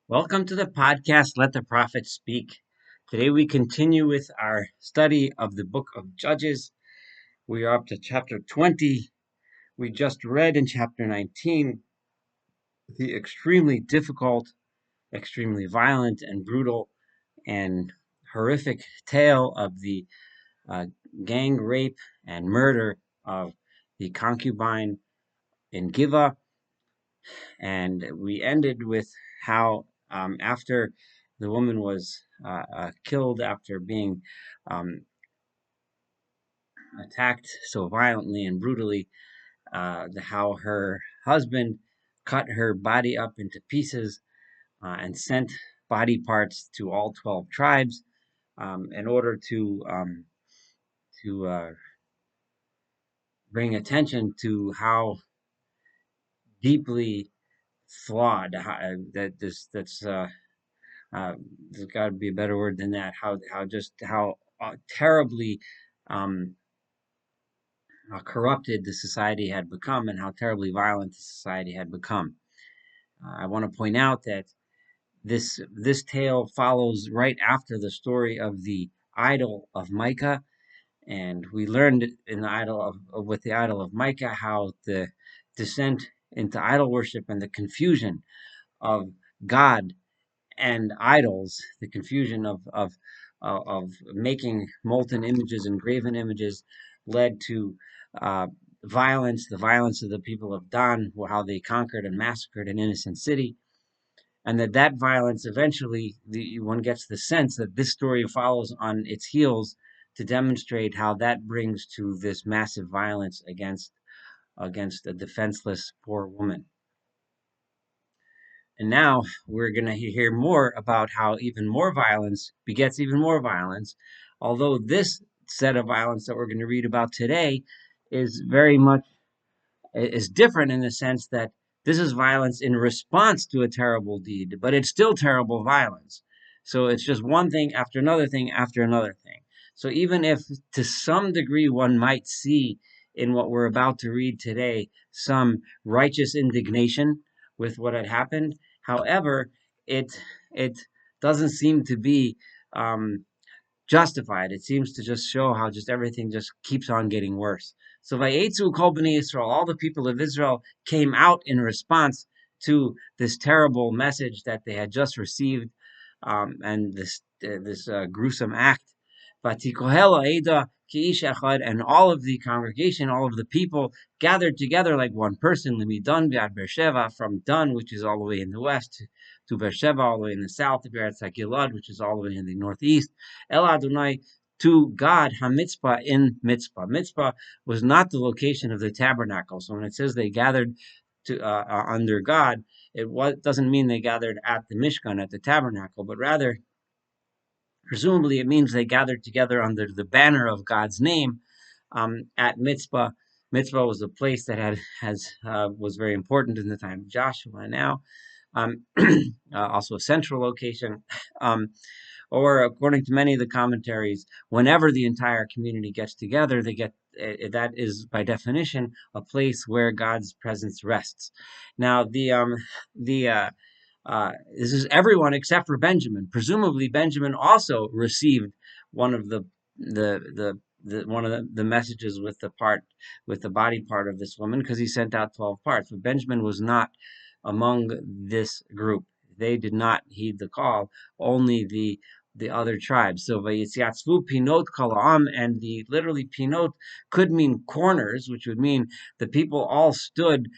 Welcome to the podcast, Let the Prophet Speak. Today we continue with our study of the book of Judges. We are up to chapter 20. We just read in chapter 19 the extremely difficult, extremely violent, and brutal and horrific tale of the uh, gang rape and murder of the concubine in Givon. And we ended with how after the woman was killed after being um, attacked so violently and brutally, how her husband cut her body up into pieces and sent body parts to all 12 tribes in order to bring attention to how deeply flawed that this that's uh, there's got to be a better word than that. How terribly um, corrupted the society had become, and how terribly violent the society had become. I want to point out that this tale follows right after the story of the idol of Micah, and we learned in the idol with the idol of Micah how the descent into idol worship and the confusion of God and idols, the confusion of making molten images and graven images, led to uh, violence, the violence of the people of Dan, how they conquered and massacred an innocent city, and that violence eventually, one gets the sense that this story follows on its heels to demonstrate how that brings to this massive violence against a defenseless poor woman. And now we're going to hear more about how even more violence begets even more violence. Although this set of violence that we're going to read about today is very much is different in the sense that this is violence in response to a terrible deed, but it's still terrible violence. So it's just one thing after another thing after another thing. So even if to some degree one might see in what we're about to read today some righteous indignation with what had happened, however, it doesn't seem to be justified. It seems to just show how just everything just keeps on getting worse. So Vayetzu Kol Bnei Israel, all the people of Israel came out in response to this terrible message that they had just received, and this gruesome act. Vatikohel Eda Ki'ish Echad, and all of the congregation, all of the people gathered together like one person. Limidan Biad Beersheva, from Dan, which is all the way in the west, to Beersheva, all the way in the south, to Beretz Gilad, which is all the way in the northeast. El Adonai, to God, HaMitzpah, in Mitzpah. Mitzpah was not the location of the tabernacle. So when it says they gathered under God, doesn't mean they gathered at the Mishkan, at the tabernacle, but rather, presumably, it means they gathered together under the banner of God's name at Mitzpah. Mitzpah was a place that was very important in the time of Joshua. Now, also a central location. Or according to many of the commentaries, whenever the entire community gets together, they get that is by definition a place where God's presence rests. Now, the this is everyone except for Benjamin. Presumably, Benjamin also received one of one of the messages with the body part of this woman, because he sent out 12 parts. But Benjamin was not among this group. They did not heed the call. Only the other tribes. So Vayitziatzvu Pinot Kalaam, and the literally Pinot could mean corners, which would mean the people all stood.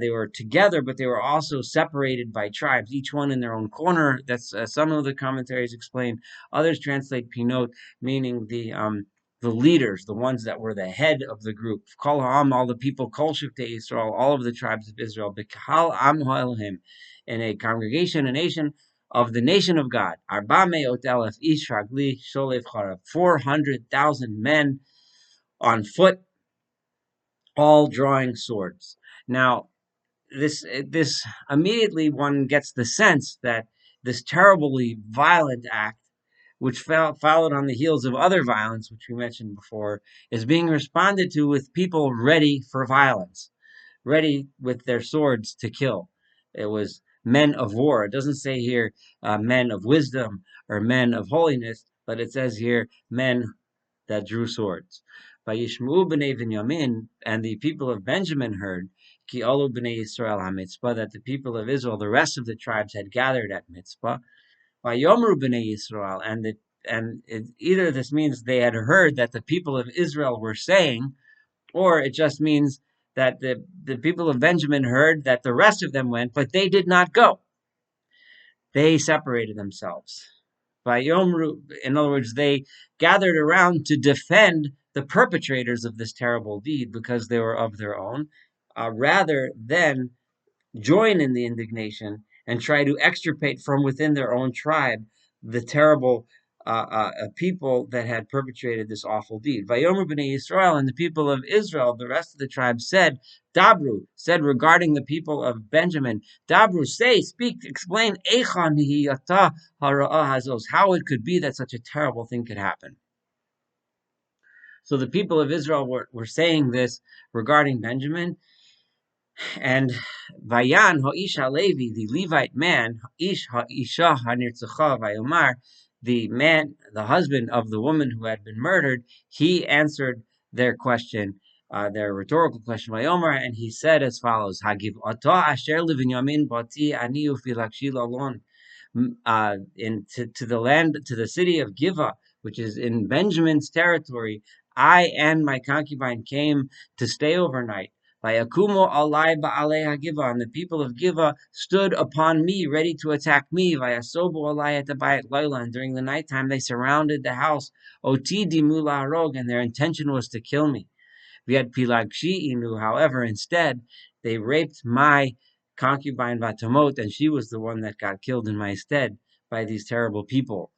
They were together, but they were also separated by tribes, each one in their own corner. That's some of the commentaries explain. Others translate Pinot, meaning the leaders, the ones that were the head of the group. Kol Ha'am, all the people, Kol Shivtei Israel, all of the tribes of Israel. B'Kahal Am Ha'elohim, in a congregation, a nation of the nation of God. Arba Me'ot Elef Ish Ragli Sholev Charav, 400,000 men on foot, all drawing swords. Now, this immediately one gets the sense that this terribly violent act, which followed on the heels of other violence, which we mentioned before, is being responded to with people ready for violence, ready with their swords to kill. It was men of war. It doesn't say here men of wisdom or men of holiness, but it says here men that drew swords. Vayishmu b'nei Binyamin, and the people of Benjamin heard, ki olu b'nei Yisrael ha-mitzpah, that the people of Israel, the rest of the tribes, had gathered at Mitzpah. Vayomru b'nei Yisrael, either this means they had heard that the people of Israel were saying, or it just means that the people of Benjamin heard that the rest of them went, but they did not go. They separated themselves. Vayomru, in other words, they gathered around to defend the perpetrators of this terrible deed because they were of their own, rather than join in the indignation and try to extirpate from within their own tribe the terrible people that had perpetrated this awful deed. Vayomer b'nei Yisrael, and the people of Israel, the rest of the tribe said, Dabru, said regarding the people of Benjamin, Dabru, say, speak, explain, Echan hiyata hara'ah hazos, how it could be that such a terrible thing could happen. So the people of Israel were saying this regarding Benjamin, and Vayan Ha'ish Levi, the Levite man, Ish Ha'isha Hanirtzacha Vayomar, the man, the husband of the woman who had been murdered, he answered their question, their rhetorical question, Vayomar, and he said as follows: Hagiv Ata Asher Levinyamin Bati Ani Ufilakshil Alon. To the land, to the city of Giva, which is in Benjamin's territory, I and my concubine came to stay overnight. Vayakumo alai ba'alei hagiva, and the people of Giva stood upon me, ready to attack me. Vayasobu alai et abayit laila, and during the nighttime they surrounded the house. Oti dimu la'arog, and their intention was to kill me. Viad pilagshi inu, however, instead they raped my concubine Vatamot, and she was the one that got killed in my stead by these terrible people.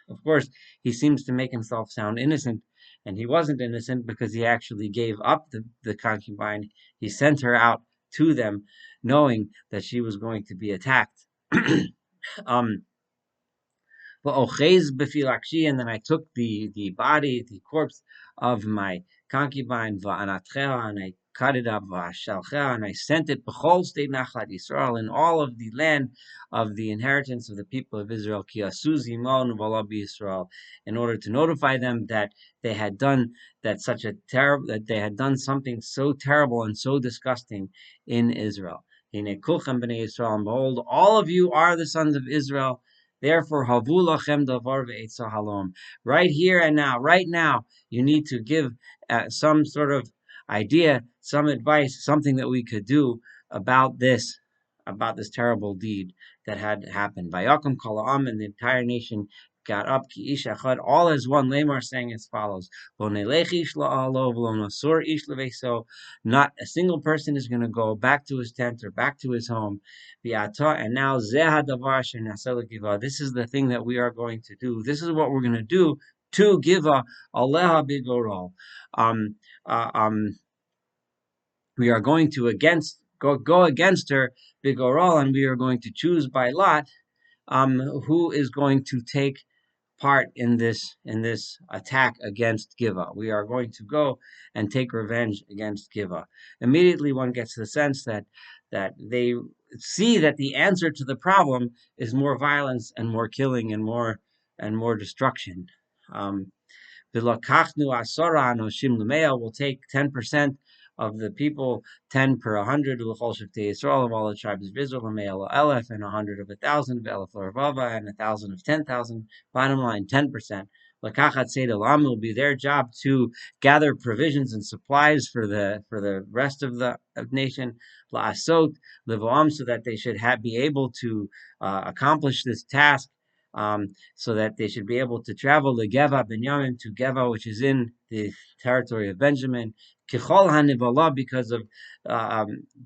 Of course, he seems to make himself sound innocent, and he wasn't innocent because he actually gave up the concubine. He sent her out to them, knowing that she was going to be attacked. um, and then I took the body, the corpse of my concubine, and I cut it up, and I sent it b'chol state nachlat Yisrael, in all of the land of the inheritance of the people of Israel, ki asu zimon v'lo Yisrael, in order to notify them that they had done that they had done something so terrible and so disgusting in Israel. Hine kulchem b'nei Yisrael, and behold, all of you are the sons of Israel. Therefore, havu lachem davar ve'etzah halom. Right here and now, right now, you need to give some sort of idea, some advice, something that we could do about this terrible deed that had happened. Vayakum kol ha'am, and the entire nation got up, ki ish echad, all as one. Lamar saying as follows: Lo nelech ish la'alo, v'lo nosur ish leveso. Not a single person is going to go back to his tent or back to his home. And now this is the thing that we are going to do. This is what we're going to do to give a aleha bigorol. We are going to go against her bigorol, and we are going to choose by lot who is going to take part in this attack against Giva. We are going to go and take revenge against Giva. Immediately, one gets the sense that they see that the answer to the problem is more violence and more killing and more destruction. V'lakachnu asora anoshim l'mea, will take 10% of the people, 10 per 100, l'chol shavtei Yisrael, of all the tribes of Israel, l'mea l'elef, and 100 of 1,000, v'elef l'rvava, and 1,000 of 10,000. Bottom line, 10%. Lakachat seidel am, will be their job to gather provisions and supplies for the rest of the nation. La'asot levoam, so that they should be able to accomplish this task. So that they should be able to travel to Geva Benjamin, to Geva, which is in the territory of Benjamin, Kichol HaNivalah, because of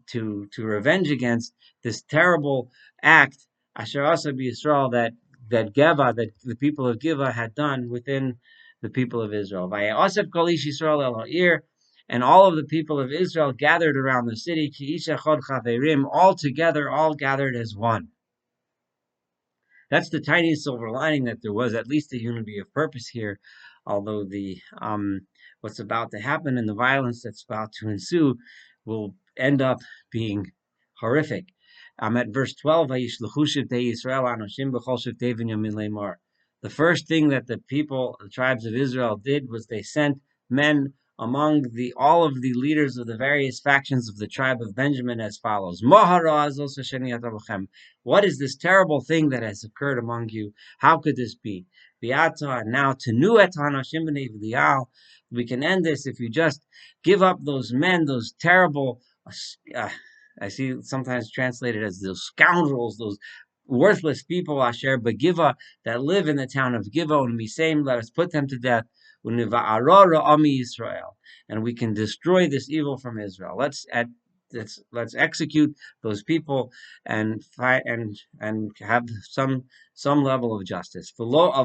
to revenge against this terrible act, Asher Asa B'Yisrael, that Geva, that the people of Geva had done within the people of Israel. Vayasef Kol Ish Yisrael El Ha'ir, and all of the people of Israel gathered around the city, Ki Ish Echad Chaverim, all together, all gathered as one. That's the tiny silver lining, that there was at least a unity of purpose here, although the what's about to happen and the violence that's about to ensue will end up being horrific. I'm at verse 12. The first thing that the tribes of Israel did was they sent men among all of the leaders of the various factions of the tribe of Benjamin as follows. What is this terrible thing that has occurred among you? How could this be? And now we can end this if you just give up those men, those terrible uh, I see sometimes translated as those scoundrels, those worthless people, Asher Begiva, that live in the town of Givon. Misem, let us put them to death. Israel, and we can destroy this evil from Israel. Let's execute those people and fight and have some level of justice. However,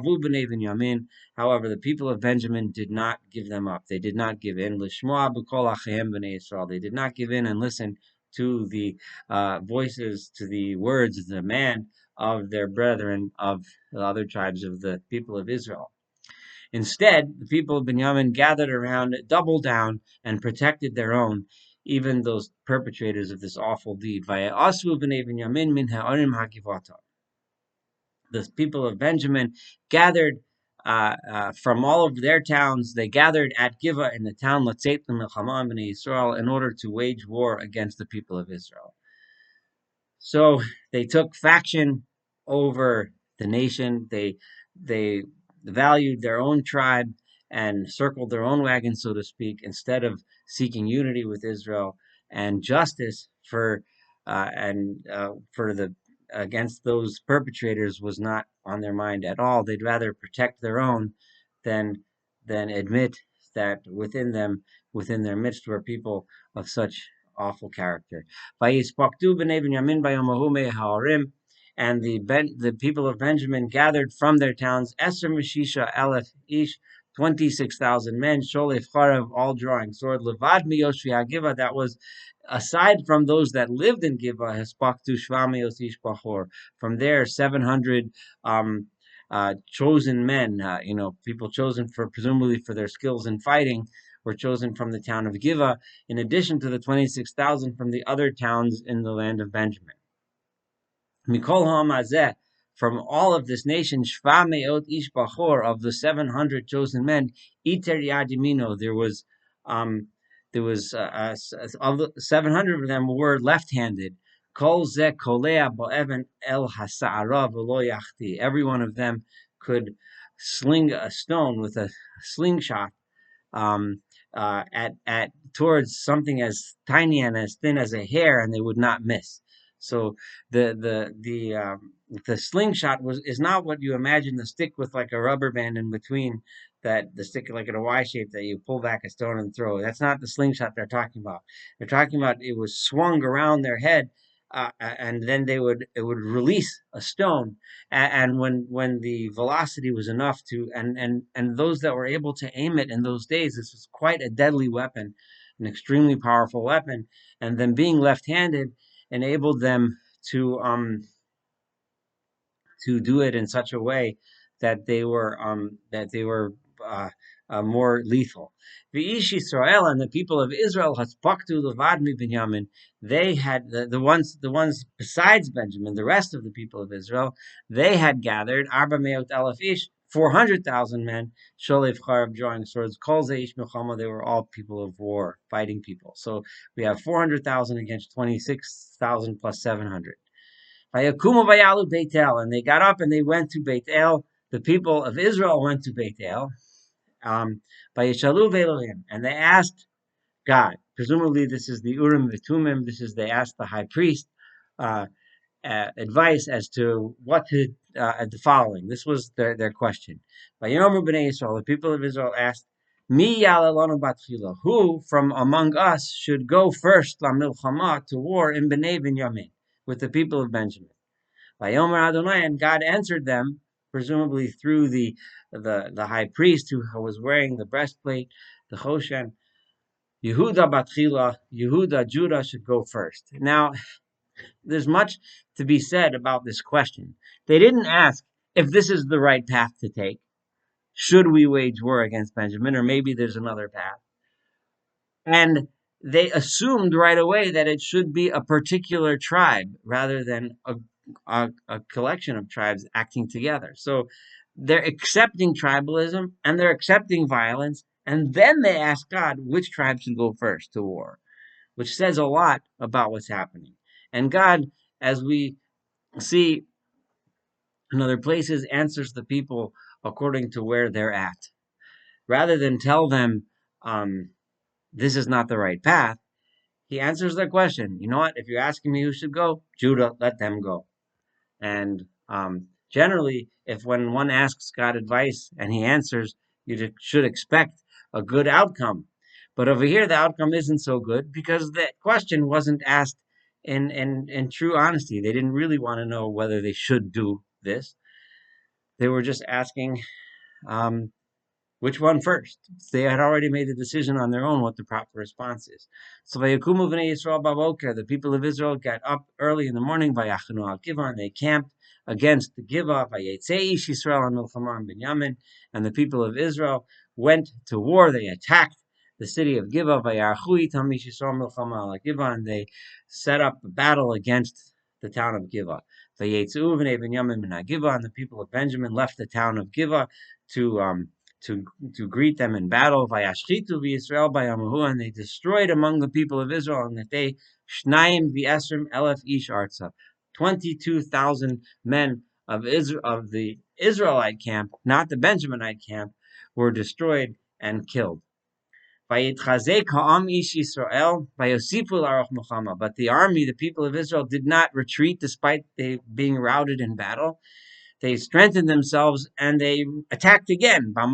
the people of Benjamin did not give them up. They did not give in. They did not give in and listen to the voices, to the words, the demand of their brethren of the other tribes of the people of Israel. Instead, the people of Benjamin gathered around, doubled down, and protected their own, even those perpetrators of this awful deed. The people of Benjamin gathered from all of their towns. They gathered at Givon in the town Israel in order to wage war against the people of Israel. So they took faction over the nation. They valued their own tribe and circled their own wagon, so to speak, instead of seeking unity with Israel and justice for the against those perpetrators was not on their mind at all. They'd rather protect their own than admit that within their midst, were people of such awful character. And the people of Benjamin gathered from their towns, Eser Mishisha Elef Ish, 26,000 men, Sholef Charev, all drawing sword, Levad Miyoshvi HaGiva, that was aside from those that lived in Giva, Hespaktu Shvamios Ish Bachor, from there 700 chosen men, people chosen for presumably for their skills in fighting, were chosen from the town of Giva, in addition to the 26,000 from the other towns in the land of Benjamin. Mikol Ha'amazeh, from all of this nation, Shva Me'ot Ish Bachor, of the 700 chosen men, Iter Yad Yamino, of the 700 of them were left-handed. Kol Zeh Kolea Bo'even El Hasa'ara V'lo Yachti. Every one of them could sling a stone with a slingshot um, at towards something as tiny and as thin as a hair, and they would not miss. So the slingshot is not what you imagine, the stick with like a rubber band in between, that the stick like in a Y shape that you pull back a stone and throw. That's not the slingshot they're talking about. They're talking about it was swung around their head, and then it would release a stone, and when the velocity was enough to and those that were able to aim it in those days, this was quite a deadly weapon, an extremely powerful weapon, and then being left-handed enabled them to do it in such a way that they were more lethal. The Ish Israel, and the people of Israel, Haspaktu Levad mi Binyamin, they had the ones besides Benjamin, the rest of the people of Israel, they had gathered Arba Meot Elef Ish, 400,000 men, Sholev Charev, drawing swords, Kol Ze Ish Milchama, they were all people of war, fighting people. So we have 400,000 against 26,000 plus 700. Vayakumu vayalu Beit El, and they got up and they went to Beit El. The people of Israel went to Beit El. Vayishalu ve'Elohim, and they asked God. Presumably, this is the Urim v'Tumim. They asked the high priest advice as to what to the following. This was their question. Vayomer b'nei Israel, the people of Israel asked, Mi yalalonu batchila, who from among us should go first la milchama, to war in b'nei Binyamin, with the people of Benjamin? Vayomer Adonai, and God answered them, presumably through the high priest who was wearing the breastplate, the Choshen. Yehuda batchila, Yehuda, Judah should go first. Now, there's much to be said about this question. They didn't ask if this is the right path to take. Should we wage war against Benjamin, or maybe there's another path? And they assumed right away that it should be a particular tribe rather than a collection of tribes acting together. So they're accepting tribalism and they're accepting violence, and then they ask God which tribe should go first to war, which says a lot about what's happening. And God, as we see in other places, answers the people according to where they're at. Rather than tell them, this is not the right path, he answers their question. You know what? If you're asking me who should go, Judah, let them go. And generally, if when one asks God advice and he answers, you should expect a good outcome. But over here, the outcome isn't so good because the question wasn't asked in true honesty. They didn't really want to know whether they should do this. They were just asking, um, which one first? They had already made the decision on their own what the proper response is. So Vayakumu v'nei Yisrael b'boker, the people of Israel got up early in the morning, Vayachanu al Givon, they camped against the Givon, Vayetzei ish Yisrael ha-milchama and Binyamin, and the people of Israel went to war. They attacked the city of Givon, Vayarchu itam ish Yisrael milchama al Givon, they set up a battle against the town of Givon. Vayetzu v'nei Binyamin min ha-Givon, the people of Benjamin left the town of Givon to to to greet them in battle. Vayashchitu v'Yisrael bayamahu, and they destroyed among the people of Israel on that day shnayim v'esrim elef ish arza, 22,000 men of Israel, of the Israelite camp, not the Benjaminite camp, were destroyed and killed. Vayitchazek ha'am ish Yisrael vayosifu la'aroch milchama, but the army, the people of Israel, did not retreat despite they being routed in battle. They strengthened themselves and they attacked again. On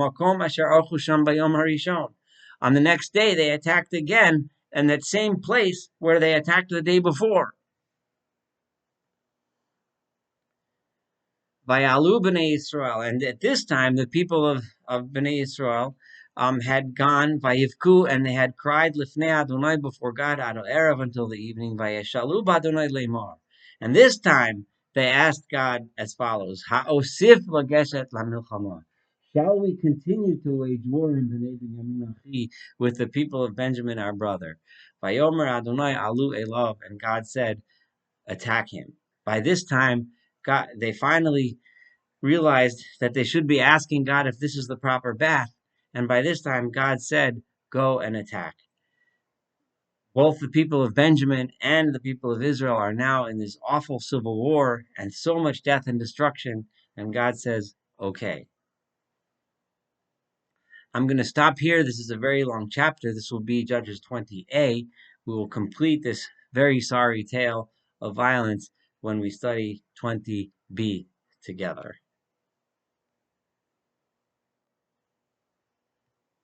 the next day, they attacked again in that same place where they attacked the day before. Vayalu b'nei Israel, and at this time, the people of b'nei Israel had gone vayivku, and they had cried lifnei Adonai before God ado erev until the evening. Vayeshalu b'Adonai lemor, and this time they asked God as follows: Ha'osif lageshet lamilchama. Shall we continue to wage war in b'nei Binyamin achi with the people of Benjamin our brother? Vayomer Adonai alu elav, and God said, attack him. By this time, God, they finally realized that they should be asking God if this is the proper path. And by this time, God said, go and attack. Both the people of Benjamin and the people of Israel are now in this awful civil war and so much death and destruction. And God says, okay. I'm going to stop here. This is a very long chapter. This will be Judges 20a. We will complete this very sorry tale of violence when we study 20b together.